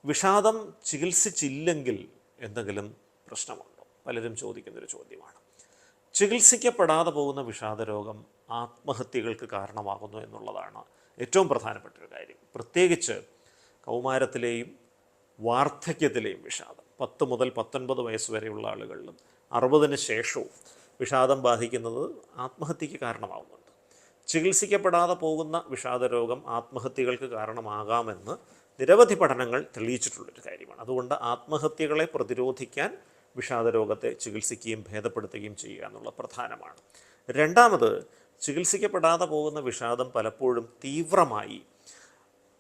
വിഷാദം ചികിത്സിച്ചില്ലെങ്കിൽ എന്തെങ്കിലും പ്രശ്നമുണ്ടോ? പലരും ചോദിക്കുന്നൊരു ചോദ്യമാണ്. ചികിത്സിക്കപ്പെടാതെ പോകുന്ന വിഷാദരോഗം ആത്മഹത്യകൾക്ക് കാരണമാകുന്നു എന്നുള്ളതാണ് ഏറ്റവും പ്രധാനപ്പെട്ടൊരു കാര്യം. പ്രത്യേകിച്ച് കൗമാരത്തിലെയും വാർദ്ധക്യത്തിലെയും വിഷാദം, 10 മുതൽ 19 വയസ്സ് വരെയുള്ള ആളുകളിലും 60-ന് ശേഷവും വിഷാദം ബാധിക്കുന്നത് ആത്മഹത്യക്ക് കാരണമാകുന്നുണ്ട്. ചികിത്സിക്കപ്പെടാതെ പോകുന്ന വിഷാദരോഗം ആത്മഹത്യകൾക്ക് കാരണമാകാമെന്ന് നിരവധി പഠനങ്ങൾ തെളിയിച്ചിട്ടുള്ളൊരു കാര്യമാണ്. അതുകൊണ്ട് ആത്മഹത്യകളെ പ്രതിരോധിക്കാൻ വിഷാദരോഗത്തെ ചികിത്സിക്കുകയും ഭേദപ്പെടുത്തുകയും ചെയ്യുക എന്നുള്ളത് പ്രധാനമാണ്. രണ്ടാമത്, ചികിത്സിക്കപ്പെടാതെ പോകുന്ന വിഷാദം പലപ്പോഴും തീവ്രമായി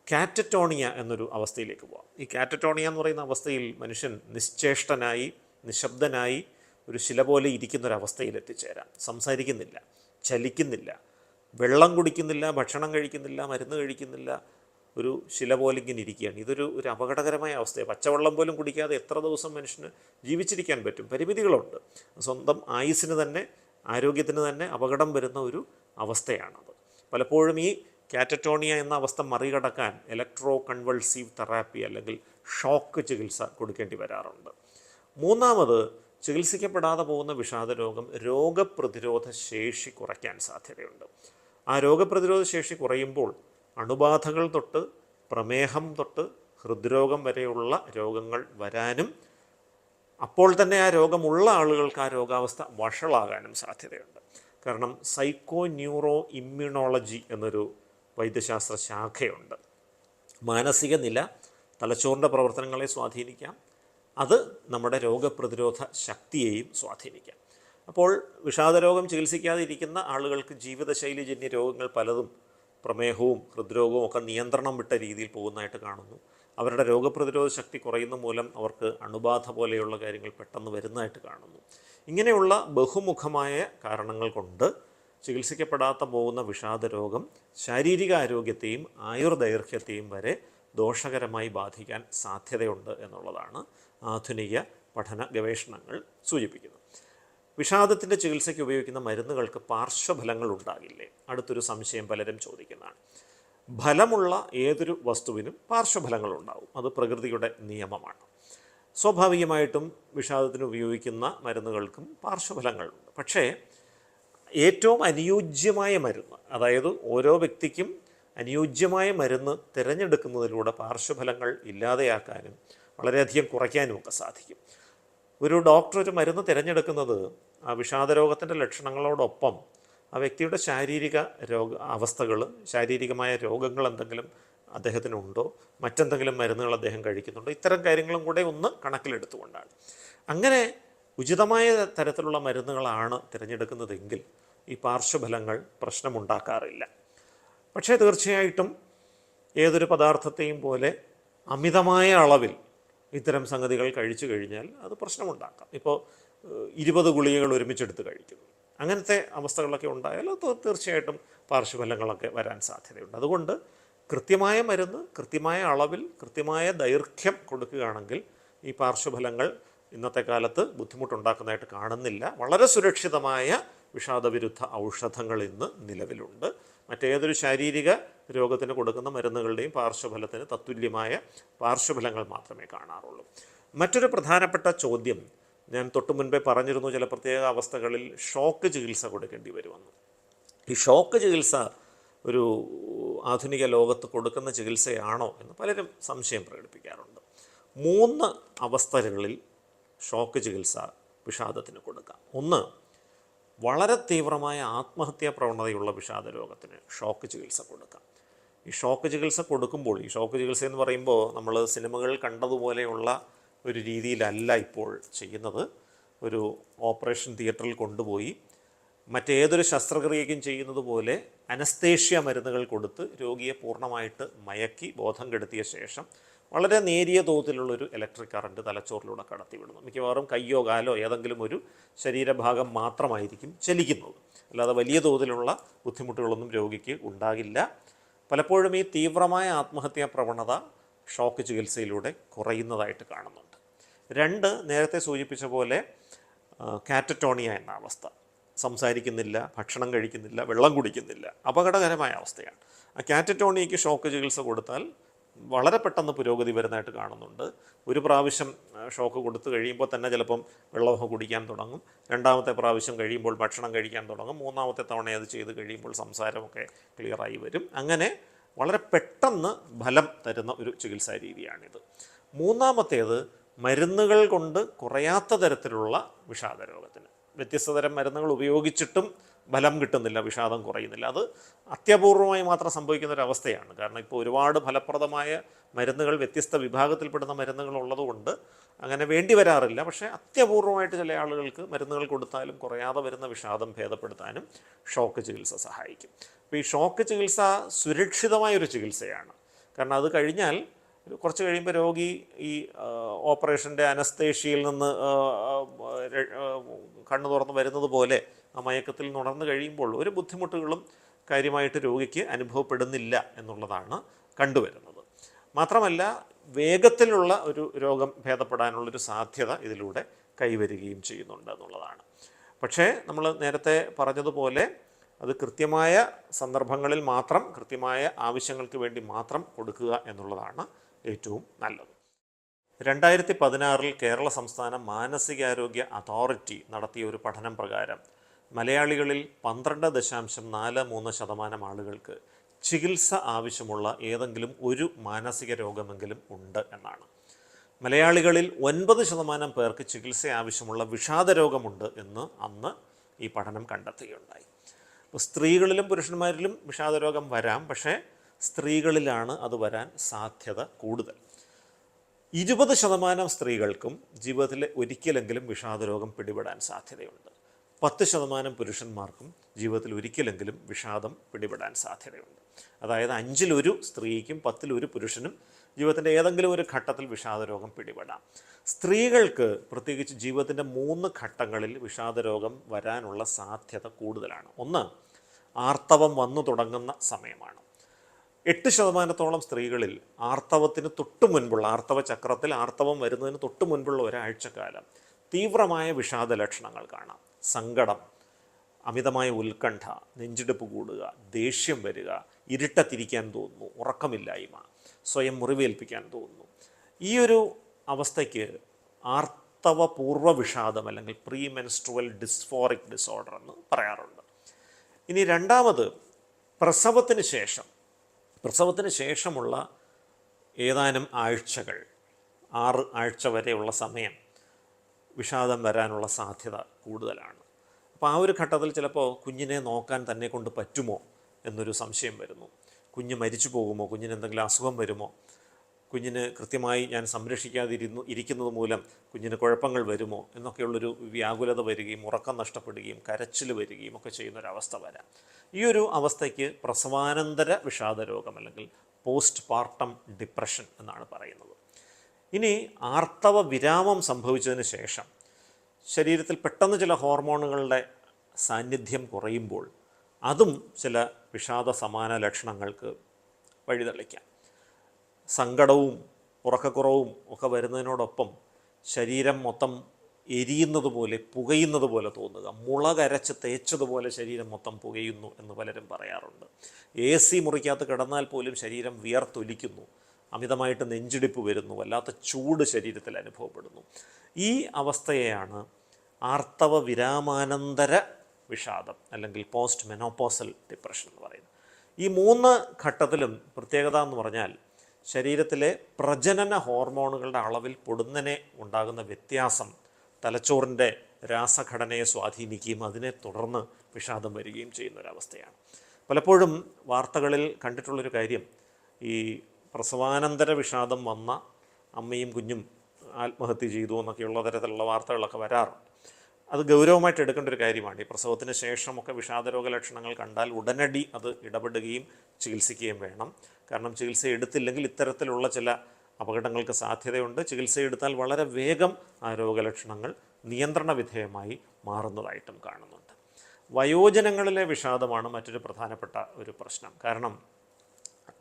കാറ്ററ്റോണിയ എന്നൊരു അവസ്ഥയിലേക്ക് പോകാം. ഈ കാറ്ററ്റോണിയ എന്ന് പറയുന്ന അവസ്ഥയിൽ മനുഷ്യൻ നിശ്ചേഷ്ടനായി, നിശബ്ദനായി, ഒരു ശില പോലെ ഇരിക്കുന്നൊരവസ്ഥയിൽ എത്തിച്ചേരാം. സംസാരിക്കുന്നില്ല, ചലിക്കുന്നില്ല, വെള്ളം കുടിക്കുന്നില്ല, ഭക്ഷണം കഴിക്കുന്നില്ല, മരുന്ന് കഴിക്കുന്നില്ല, ഒരു ശില പോലെ ഇങ്ങനെ ഇരിക്കുകയാണ്. ഇതൊരു അപകടകരമായ അവസ്ഥയാണ്. പച്ചവെള്ളം പോലും കുടിക്കാതെ എത്ര ദിവസം മനുഷ്യന് ജീവിച്ചിരിക്കാൻ പറ്റും? പരിമിതികളുണ്ട്. സ്വന്തം ആയുസ്സിന് തന്നെ, ആരോഗ്യത്തിന് തന്നെ അപകടം വരുന്ന ഒരു അവസ്ഥയാണത്. പലപ്പോഴും ഈ കാറ്ററ്റോണിയ എന്ന അവസ്ഥ മറികടക്കാൻ ഇലക്ട്രോ കൺവൾസീവ് തെറാപ്പി അല്ലെങ്കിൽ ഷോക്ക് ചികിത്സ കൊടുക്കേണ്ടി വരാറുണ്ട്. മൂന്നാമത്, ചികിത്സിക്കപ്പെടാതെ പോകുന്ന വിഷാദരോഗം രോഗപ്രതിരോധ ശേഷി കുറയ്ക്കാൻ സാധ്യതയുണ്ട്. ആ രോഗപ്രതിരോധ ശേഷി കുറയുമ്പോൾ അണുബാധകൾ തൊട്ട് പ്രമേഹം തൊട്ട് ഹൃദ്രോഗം വരെയുള്ള രോഗങ്ങൾ വരാനും അപ്പോൾ തന്നെ ആ രോഗമുള്ള ആളുകൾക്ക് ആ രോഗാവസ്ഥ വഷളാകാനും സാധ്യതയുണ്ട്. കാരണം സൈക്കോ ന്യൂറോ ഇമ്മ്യൂണോളജി എന്നൊരു വൈദ്യശാസ്ത്ര ശാഖയുണ്ട്. മാനസിക നില തലച്ചോറിൻ്റെ പ്രവർത്തനങ്ങളെ സ്വാധീനിക്കാം, അത് നമ്മുടെ രോഗപ്രതിരോധ ശക്തിയെയും സ്വാധീനിക്കാം. അപ്പോൾ വിഷാദരോഗം ചികിത്സിക്കാതെ ഇരിക്കുന്ന ആളുകൾക്ക് ജീവിതശൈലിജന്യ രോഗങ്ങൾ പലതും, പ്രമേഹവും ഹൃദ്രോഗവും ഒക്കെ നിയന്ത്രണം വിട്ട രീതിയിൽ പോകുന്നതായിട്ട് കാണുന്നു. അവരുടെ രോഗപ്രതിരോധ ശക്തി കുറയുന്ന മൂലം അവർക്ക് അണുബാധ പോലെയുള്ള കാര്യങ്ങൾ പെട്ടെന്ന് വരുന്നതായിട്ട് കാണുന്നു. ഇങ്ങനെയുള്ള ബഹുമുഖമായ കാരണങ്ങൾ കൊണ്ട് ചികിത്സിക്കപ്പെടാത്ത പോകുന്ന വിഷാദരോഗം ശാരീരിക ആരോഗ്യത്തെയും ആയുർദൈർഘ്യത്തെയും വരെ ദോഷകരമായി ബാധിക്കാൻ സാധ്യതയുണ്ട് എന്നുള്ളതാണ് ആധുനിക പഠന ഗവേഷണങ്ങൾ സൂചിപ്പിക്കുന്നത്. വിഷാദത്തിൻ്റെ ചികിത്സയ്ക്ക് ഉപയോഗിക്കുന്ന മരുന്നുകൾക്ക് പാർശ്വഫലങ്ങൾ ഉണ്ടാകില്ലേ? അടുത്തൊരു സംശയം പലരും ചോദിക്കുന്നതാണ്. ഫലമുള്ള ഏതൊരു വസ്തുവിനും പാർശ്വഫലങ്ങൾ ഉണ്ടാവും. അത് പ്രകൃതിയുടെ നിയമമാണ്. സ്വാഭാവികമായിട്ടും വിഷാദത്തിന് ഉപയോഗിക്കുന്ന മരുന്നുകൾക്കും പാർശ്വഫലങ്ങളുണ്ട്. പക്ഷേ ഏറ്റവും അനുയോജ്യമായ മരുന്ന്, അതായത് ഓരോ വ്യക്തിക്കും അനുയോജ്യമായ മരുന്ന് തിരഞ്ഞെടുക്കുന്നതിലൂടെ പാർശ്വഫലങ്ങൾ ഇല്ലാതെയാക്കാനും വളരെയധികം കുറയ്ക്കാനും ഒക്കെ സാധിക്കും. ഒരു ഡോക്ടർ ഒരു മരുന്ന് തിരഞ്ഞെടുക്കുന്നത് ആ വിഷാദരോഗത്തിൻ്റെ ലക്ഷണങ്ങളോടൊപ്പം ആ വ്യക്തിയുടെ ശാരീരിക അവസ്ഥകൾ, ശാരീരികമായ രോഗങ്ങൾ എന്തെങ്കിലും അദ്ദേഹത്തിനുണ്ടോ, മറ്റെന്തെങ്കിലും മരുന്നുകൾ അദ്ദേഹം കഴിക്കുന്നുണ്ടോ, ഇത്തരം കാര്യങ്ങളും കൂടെ ഒന്ന് കണക്കിലെടുത്തുകൊണ്ടാണ്. അങ്ങനെ ഉചിതമായ തരത്തിലുള്ള മരുന്നുകളാണ് തിരഞ്ഞെടുക്കുന്നതെങ്കിൽ ഈ പാർശ്വഫലങ്ങൾ പ്രശ്നമുണ്ടാക്കാറില്ല. പക്ഷേ തീർച്ചയായിട്ടും ഏതൊരു പദാർത്ഥത്തെയും പോലെ അമിതമായ അളവിൽ ഇത്തരം സംഗതികൾ കഴിച്ചു കഴിഞ്ഞാൽ അത് പ്രശ്നമുണ്ടാക്കാം. ഇപ്പോൾ 20 ഗുളികകൾ ഒരുമിച്ചെടുത്ത് കഴിക്കുന്നു, അങ്ങനത്തെ അവസ്ഥകളൊക്കെ ഉണ്ടായാൽ അത് തീർച്ചയായിട്ടും പാർശ്വഫലങ്ങളൊക്കെ വരാൻ സാധ്യതയുണ്ട്. അതുകൊണ്ട് കൃത്യമായ മരുന്ന് കൃത്യമായ അളവിൽ കൃത്യമായ ദൈർഘ്യം കൊടുക്കുകയാണെങ്കിൽ ഈ പാർശ്വഫലങ്ങൾ ഇന്നത്തെ കാലത്ത് ബുദ്ധിമുട്ടുണ്ടാക്കുന്നതായിട്ട് കാണുന്നില്ല. വളരെ സുരക്ഷിതമായ വിഷാദവിരുദ്ധ ഔഷധങ്ങൾ ഇന്ന് നിലവിലുണ്ട്. മറ്റേതൊരു ശാരീരിക രോഗത്തിന് കൊടുക്കുന്ന മരുന്നുകളുടെയും പാർശ്വഫലത്തിന് തത്തുല്യമായ പാർശ്വഫലങ്ങൾ മാത്രമേ കാണാറുള്ളൂ. മറ്റൊരു പ്രധാനപ്പെട്ട ചോദ്യം, ഞാൻ തൊട്ടു മുൻപേ പറഞ്ഞിരുന്നു, ചില പ്രത്യേക അവസ്ഥകളിൽ ഷോക്ക് ചികിത്സ കൊടുക്കേണ്ടി വരുമെന്ന്. ഈ ഷോക്ക് ചികിത്സ ഒരു ആധുനിക ലോകത്ത് കൊടുക്കുന്ന ചികിത്സയാണോ എന്ന് പലരും സംശയം പ്രകടിപ്പിക്കാറുണ്ട്. 3 അവസ്ഥകളിൽ ഷോക്ക് ചികിത്സ വിഷാദത്തിന് കൊടുക്കാം. ഒന്ന്, വളരെ തീവ്രമായ ആത്മഹത്യാ പ്രവണതയുള്ള വിഷാദ രോഗത്തിന് ഷോക്ക് ചികിത്സ കൊടുക്കാം. ഈ ഷോക്ക് ചികിത്സ കൊടുക്കുമ്പോൾ, ഈ ഷോക്ക് ചികിത്സ എന്ന് പറയുമ്പോൾ നമ്മൾ സിനിമകളിൽ കണ്ടതുപോലെയുള്ള ഒരു രീതിയിലല്ല ഇപ്പോൾ ചെയ്യുന്നത്. ഒരു ഓപ്പറേഷൻ തിയേറ്ററിൽ കൊണ്ടുപോയി മറ്റേതൊരു ശസ്ത്രക്രിയയ്ക്കും ചെയ്യുന്നത് പോലെ അനസ്തേഷ്യ മരുന്നുകൾ കൊടുത്ത് രോഗിയെ പൂർണ്ണമായിട്ട് മയക്കി ബോധം കെടുത്തിയ ശേഷം വളരെ നേരിയ തോതിലുള്ളൊരു ഇലക്ട്രിക് കറണ്ട് തലച്ചോറിലൂടെ കടത്തിവിടുന്നു. മിക്കവാറും കയ്യോ കാലോ ഏതെങ്കിലും ഒരു ശരീരഭാഗം മാത്രമായിരിക്കും ചലിക്കുന്നത്. അല്ലാതെ വലിയ തോതിലുള്ള ബുദ്ധിമുട്ടുകളൊന്നും രോഗിക്ക് ഉണ്ടാകില്ല. പലപ്പോഴും ഈ തീവ്രമായ ആത്മഹത്യാ പ്രവണത ഷോക്ക് ചികിത്സയിലൂടെ കുറയുന്നതായിട്ട് കാണുന്നുണ്ട്. 2, നേരത്തെ സൂചിപ്പിച്ച പോലെ കാറ്ററ്റോണിയ എന്ന അവസ്ഥ, സംസാരിക്കുന്നില്ല, ഭക്ഷണം കഴിക്കുന്നില്ല, വെള്ളം കുടിക്കുന്നില്ല, അപകടകരമായ അവസ്ഥയാണ്. ആ കാറ്ററ്റോണിയയ്ക്ക് ഷോക്ക് ചികിത്സ കൊടുത്താൽ വളരെ പെട്ടെന്ന് പുരോഗതി വരുന്നതായിട്ട് കാണുന്നുണ്ട്. ഒരു പ്രാവശ്യം ഷോക്ക് കൊടുത്തു കഴിയുമ്പോൾ തന്നെ ചിലപ്പം വെള്ളമൊക്കെ കുടിക്കാൻ തുടങ്ങും. രണ്ടാമത്തെ പ്രാവശ്യം കഴിയുമ്പോൾ ഭക്ഷണം കഴിക്കാൻ തുടങ്ങും. മൂന്നാമത്തെ തവണ അത് ചെയ്ത് കഴിയുമ്പോൾ സംസാരമൊക്കെ ക്ലിയറായി വരും. അങ്ങനെ വളരെ പെട്ടെന്ന് ഫലം തരുന്ന ഒരു ചികിത്സാ രീതിയാണിത്. മൂന്നാമത്തേത് മരുന്നുകൾ കൊണ്ട് കുറയാത്ത തരത്തിലുള്ള വിഷാദരോഗത്തിന്. വ്യത്യസ്ത തരം മരുന്നുകൾ ഉപയോഗിച്ചിട്ടും ഫലം കിട്ടുന്നില്ല, വിഷാദം കുറയുന്നില്ല. അത് അത്യപൂർവമായി മാത്രം സംഭവിക്കുന്ന ഒരു അവസ്ഥയാണ്. കാരണം ഇപ്പോൾ ഒരുപാട് ഫലപ്രദമായ മരുന്നുകൾ, വ്യത്യസ്ത വിഭാഗത്തിൽപ്പെടുന്ന മരുന്നുകൾ ഉള്ളതുകൊണ്ട് അങ്ങനെ വേണ്ടി വരാറില്ല. പക്ഷേ അത്യപൂർവമായിട്ട് ചില ആളുകൾക്ക് മരുന്നുകൾ കൊടുത്താലും കുറയാതെ വരുന്ന വിഷാദം ഭേദപ്പെടുത്താനും ഷോക്ക് ചികിത്സ സഹായിക്കും. അപ്പോൾ ഈ ഷോക്ക് ചികിത്സ സുരക്ഷിതമായൊരു ചികിത്സയാണ്. കാരണം അത് കഴിഞ്ഞാൽ കുറച്ച് കഴിയുമ്പോൾ രോഗി ഈ ഓപ്പറേഷൻ്റെ അനസ്തേഷ്യയിൽ നിന്ന് കണ്ണു തുറന്ന് വരുന്നത് പോലെ ആ മയക്കത്തിൽ നുണർന്നു കഴിയുമ്പോൾ ഒരു ബുദ്ധിമുട്ടുകളും കാര്യമായിട്ട് രോഗിക്ക് അനുഭവപ്പെടുന്നില്ല എന്നുള്ളതാണ് കണ്ടുവരുന്നത്. മാത്രമല്ല വേഗത്തിലുള്ള ഒരു രോഗം ഭേദപ്പെടാനുള്ളൊരു സാധ്യത ഇതിലൂടെ കൈവരികയും ചെയ്യുന്നുണ്ട് എന്നുള്ളതാണ്. പക്ഷേ നമ്മൾ നേരത്തെ പറഞ്ഞതുപോലെ അത് കൃത്യമായ സന്ദർഭങ്ങളിൽ മാത്രം, കൃത്യമായ ആവശ്യങ്ങൾക്ക് വേണ്ടി മാത്രം കൊടുക്കുക എന്നുള്ളതാണ് ഏറ്റവും നല്ലത്. 2016 കേരള സംസ്ഥാന മാനസികാരോഗ്യ അതോറിറ്റി നടത്തിയ ഒരു പഠനം പ്രകാരം മലയാളികളിൽ 12.43% ആളുകൾക്ക് ചികിത്സ ആവശ്യമുള്ള ഏതെങ്കിലും ഒരു മാനസിക രോഗമെങ്കിലും ഉണ്ട് എന്നാണ്. മലയാളികളിൽ 9% പേർക്ക് ചികിത്സ ആവശ്യമുള്ള വിഷാദരോഗമുണ്ട് എന്ന് അന്ന് ഈ പഠനം കണ്ടെത്തുകയുണ്ടായി. അപ്പോൾ സ്ത്രീകളിലും പുരുഷന്മാരിലും വിഷാദരോഗം വരാം, പക്ഷേ സ്ത്രീകളിലാണ് അത് വരാൻ സാധ്യത കൂടുതൽ. 20% സ്ത്രീകൾക്കും ജീവിതത്തിൽ ഒരിക്കലെങ്കിലും വിഷാദരോഗം പിടിപെടാൻ സാധ്യതയുണ്ട്. 10% പുരുഷന്മാർക്കും ജീവിതത്തിൽ ഒരിക്കലെങ്കിലും വിഷാദം പിടിപെടാൻ സാധ്യതയുണ്ട്. അതായത് 5-1 സ്ത്രീക്കും 10-1 പുരുഷനും ജീവിതത്തിൻ്റെ ഏതെങ്കിലും ഒരു ഘട്ടത്തിൽ വിഷാദരോഗം പിടിപെടാം. സ്ത്രീകൾക്ക് പ്രത്യേകിച്ച് ജീവിതത്തിൻ്റെ 3 ഘട്ടങ്ങളിൽ വിഷാദരോഗം വരാനുള്ള സാധ്യത കൂടുതലാണ്. ഒന്ന്, ആർത്തവം വന്നു തുടങ്ങുന്ന സമയമാണ്. 8% സ്ത്രീകളിൽ ആർത്തവത്തിന് തൊട്ട് മുൻപുള്ള, ആർത്തവ ചക്രത്തിൽ ആർത്തവം വരുന്നതിന് തൊട്ട് മുൻപുള്ള ഒരാഴ്ചക്കാലം തീവ്രമായ വിഷാദ ലക്ഷണങ്ങൾ കാണാം. സങ്കടം, അമിതമായ ഉത്കണ്ഠ, നെഞ്ചിടിപ്പ് കൂടുക, ദേഷ്യം വരിക, ഇരുട്ടത്തിരിക്കാൻ തോന്നുന്നു, ഉറക്കമില്ലായ്മ, സ്വയം മുറിവേൽപ്പിക്കാൻ തോന്നുന്നു. ഈ ഒരു അവസ്ഥയ്ക്ക് ആർത്തവപൂർവ്വ വിഷാദം അല്ലെങ്കിൽ പ്രീ മെൻസ്ട്രുവൽ ഡിസ്ഫോറിക് ഡിസോർഡർ എന്ന് പറയാറുണ്ട്. ഇനി രണ്ടാമത്, പ്രസവത്തിന് ശേഷമുള്ള ഏതാനും ആഴ്ചകൾ, 6 ആഴ്ച വരെയുള്ള സമയം വിഷാദം വരാനുള്ള സാധ്യത കൂടുതലാണ്. അപ്പോൾ ആ ഒരു ഘട്ടത്തിൽ ചിലപ്പോൾ കുഞ്ഞിനെ നോക്കാൻ തന്നെ കൊണ്ട് പറ്റുമോ എന്നൊരു സംശയം വരുന്നു. കുഞ്ഞ് മരിച്ചു പോകുമോ, കുഞ്ഞിന് എന്തെങ്കിലും അസുഖം വരുമോ, കുഞ്ഞിന് കൃത്യമായി ഞാൻ ഇരിക്കുന്നത് മൂലം കുഞ്ഞിന് കുഴപ്പങ്ങൾ വരുമോ എന്നൊക്കെയുള്ളൊരു വ്യാകുലത വരികയും ഉറക്കം നഷ്ടപ്പെടുകയും കരച്ചിൽ വരികയും ഒക്കെ ചെയ്യുന്നൊരവസ്ഥ വരാം. ഈ ഒരു അവസ്ഥയ്ക്ക് പ്രസവാനന്തര വിഷാദരോഗം അല്ലെങ്കിൽ പോസ്റ്റ് പാർട്ടം ഡിപ്രഷൻ എന്നാണ് പറയുന്നത്. ഇനി ആർത്തവ വിരാമം സംഭവിച്ചതിന് ശേഷം ശരീരത്തിൽ പെട്ടെന്ന് ചില ഹോർമോണുകളുടെ സാന്നിധ്യം കുറയുമ്പോൾ അതും ചില വിഷാദ സമാന ലക്ഷണങ്ങൾക്ക് വഴിതെളിക്കാം. സങ്കടവും ഉറക്കക്കുറവും ഒക്കെ വരുന്നതിനോടൊപ്പം ശരീരം മൊത്തം എരിയുന്നത് പോലെ, പുകയുന്നത് പോലെ തോന്നുക, മുളകരച്ച് തേച്ചതുപോലെ ശരീരം മൊത്തം പുകയുന്നു എന്ന് പലരും പറയാറുണ്ട്. AC മുറിക്കകത്ത് കിടന്നാൽ പോലും ശരീരം വിയർത്തൊലിക്കുന്നു, അമിതമായിട്ട് നെഞ്ചിടിപ്പ് വരുന്നു, വല്ലാത്ത ചൂട് ശരീരത്തിൽ അനുഭവപ്പെടുന്നു. ഈ അവസ്ഥയെയാണ് ആർത്തവ വിരാമാനന്തര വിഷാദം അല്ലെങ്കിൽ പോസ്റ്റ് മെനോപോസൽ ഡിപ്രഷൻ എന്ന് പറയുന്നത്. ഈ 3 ഘട്ടത്തിലും പ്രത്യേകത എന്ന് പറഞ്ഞാൽ ശരീരത്തിലെ പ്രജനന ഹോർമോണുകളുടെ അളവിൽ പൊടുന്നനെ ഉണ്ടാകുന്ന വ്യത്യാസം തലച്ചോറിൻ്റെ രാസഘടനയെ സ്വാധീനിക്കുകയും അതിനെ തുടർന്ന് വിഷാദം വരികയും ചെയ്യുന്നൊരവസ്ഥയാണ്. പലപ്പോഴും വാർത്തകളിൽ കണ്ടിട്ടുള്ളൊരു കാര്യം, ഈ പ്രസവാനന്തര വിഷാദം വന്ന അമ്മയും കുഞ്ഞും ആത്മഹത്യ ചെയ്തു എന്നൊക്കെയുള്ള തരത്തിലുള്ള വാർത്തകളൊക്കെ വരാറുണ്ട്. അത് ഗൗരവമായിട്ട് എടുക്കേണ്ട ഒരു കാര്യമാണ്. ഈ പ്രസവത്തിന് ശേഷമൊക്കെ വിഷാദരോഗ ലക്ഷണങ്ങൾ കണ്ടാൽ ഉടനടി അത് ഇടപെടുകയും ചികിത്സിക്കുകയും വേണം. കാരണം ചികിത്സ എടുത്തില്ലെങ്കിൽ ഇത്തരത്തിലുള്ള ചില അപകടങ്ങൾക്ക് സാധ്യതയുണ്ട്. ചികിത്സ എടുത്താൽ വളരെ വേഗം ആ രോഗലക്ഷണങ്ങൾ നിയന്ത്രണ വിധേയമായി മാറുന്നതായിട്ടും കാണുന്നുണ്ട്. വയോജനങ്ങളിലെ വിഷാദമാണ് മറ്റൊരു പ്രധാനപ്പെട്ട ഒരു പ്രശ്നം. കാരണം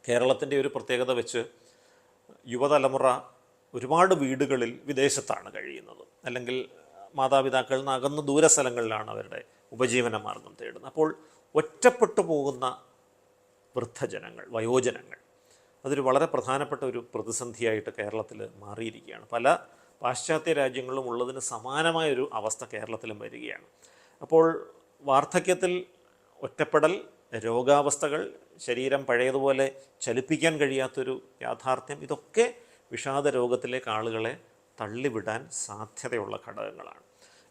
കേരളത്തിൻ്റെ ഒരു പ്രത്യേകത വെച്ച് യുവതലമുറ ഒരുപാട് വീടുകളിൽ വിദേശത്താണ് കഴിയുന്നത്, അല്ലെങ്കിൽ മാതാപിതാക്കളിൽ നിന്ന് അകന്ന് ദൂരസ്ഥലങ്ങളിലാണ് അവരുടെ ഉപജീവന മാർഗം തേടുന്നത്. അപ്പോൾ ഒറ്റപ്പെട്ടു പോകുന്ന വൃദ്ധജനങ്ങൾ, വയോജനങ്ങൾ, അതൊരു വളരെ പ്രധാനപ്പെട്ട ഒരു പ്രതിസന്ധിയായിട്ട് കേരളത്തിൽ മാറിയിരിക്കുകയാണ്. പല പാശ്ചാത്യ രാജ്യങ്ങളിലും ഉള്ളതിന് സമാനമായൊരു അവസ്ഥ കേരളത്തിലും വരികയാണ്. അപ്പോൾ വാർദ്ധക്യത്തിൽ ഒറ്റപ്പെടൽ, രോഗാവസ്ഥകൾ, ശരീരം പഴയതുപോലെ ചലിപ്പിക്കാൻ കഴിയാത്തൊരു യാഥാർത്ഥ്യം, ഇതൊക്കെ വിഷാദ രോഗത്തിലേക്ക് ആളുകളെ തള്ളിവിടാൻ സാധ്യതയുള്ള ഘടകങ്ങളാണ്.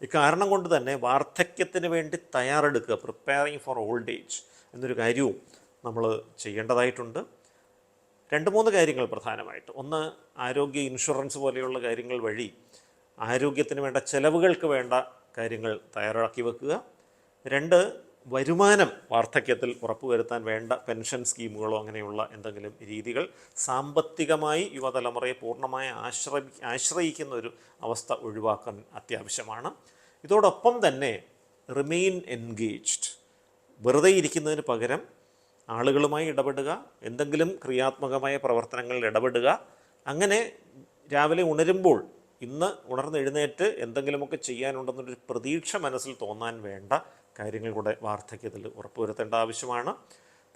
ഇക്കാരണം കൊണ്ട് തന്നെ വാർദ്ധക്യത്തിന് വേണ്ടി തയ്യാറെടുക്കുക, പ്രിപ്പയറിങ് ഫോർ ഓൾഡ് ഏജ് എന്നൊരു കാര്യവും നമ്മൾ ചെയ്യേണ്ടതായിട്ടുണ്ട്. 2-3 കാര്യങ്ങൾ പ്രധാനമായിട്ട്. ഒന്ന്, ആരോഗ്യ ഇൻഷുറൻസ് പോലെയുള്ള കാര്യങ്ങൾ വഴി ആരോഗ്യത്തിന് വേണ്ട ചെലവുകൾക്ക് വേണ്ട കാര്യങ്ങൾ തയ്യാറാക്കി വെക്കുക. 2, വരുമാനം വാർദ്ധക്യത്തിൽ ഉറപ്പുവരുത്താൻ വേണ്ട പെൻഷൻ സ്കീമുകളോ അങ്ങനെയുള്ള എന്തെങ്കിലും രീതികൾ. സാമ്പത്തികമായി യുവതലമുറയെ പൂർണ്ണമായി ആശ്രയിക്കുന്ന ഒരു അവസ്ഥ ഒഴിവാക്കാൻ അത്യാവശ്യമാണ്. ഇതോടൊപ്പം തന്നെ റിമെയിൻ എൻഗേജ്ഡ്, വെറുതെ ഇരിക്കുന്നതിന് പകരം ആളുകളുമായി ഇടപെടുക, എന്തെങ്കിലും ക്രിയാത്മകമായ പ്രവർത്തനങ്ങളിൽ ഇടപെടുക. അങ്ങനെ രാവിലെ ഉണരുമ്പോൾ ഇന്ന് ഉണർന്നെഴുന്നേറ്റ് എന്തെങ്കിലുമൊക്കെ ചെയ്യാനുണ്ടെന്നൊരു പ്രതീക്ഷ മനസ്സിൽ തോന്നാൻ വേണ്ട കാര്യങ്ങൾ കൂടെ വാർദ്ധക്യത്തിൽ ഉറപ്പുവരുത്തേണ്ട ആവശ്യമാണ്.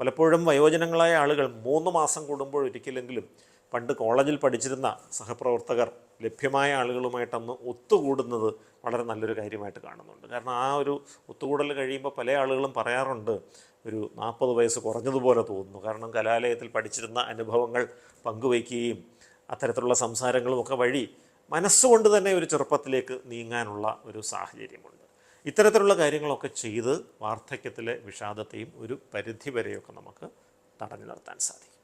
പലപ്പോഴും വയോജനങ്ങളായ ആളുകൾ 3 മാസം കൂടുമ്പോൾ ഒരിക്കലെങ്കിലും പണ്ട് കോളേജിൽ പഠിച്ചിരുന്ന സഹപ്രവർത്തകർ ലഭ്യമായ ആളുകളുമായിട്ടൊന്ന് ഒത്തുകൂടുന്നത് വളരെ നല്ലൊരു കാര്യമായിട്ട് കാണുന്നുണ്ട്. കാരണം ആ ഒരു ഒത്തുകൂടൽ കഴിയുമ്പോൾ പല ആളുകളും പറയാറുണ്ട്, ഒരു 40 വയസ്സ് കുറഞ്ഞതുപോലെ തോന്നുന്നു. കാരണം കലാലയത്തിൽ പഠിച്ചിരുന്ന അനുഭവങ്ങൾ പങ്കുവയ്ക്കുകയും അത്തരത്തിലുള്ള സംസാരങ്ങളും ഒക്കെ വഴി മനസ്സുകൊണ്ട് തന്നെ ഒരു ചെറുപ്പത്തിലേക്ക് നീങ്ങാനുള്ള ഒരു സാഹചര്യമുണ്ട്. ഇത്തരത്തിലുള്ള കാര്യങ്ങളൊക്കെ ചെയ്ത് വാർദ്ധക്യത്തിലെ വിഷാദത്തെയും ഒരു പരിധി വരെയൊക്കെ നമുക്ക് തടഞ്ഞു നിർത്താൻ സാധിക്കും.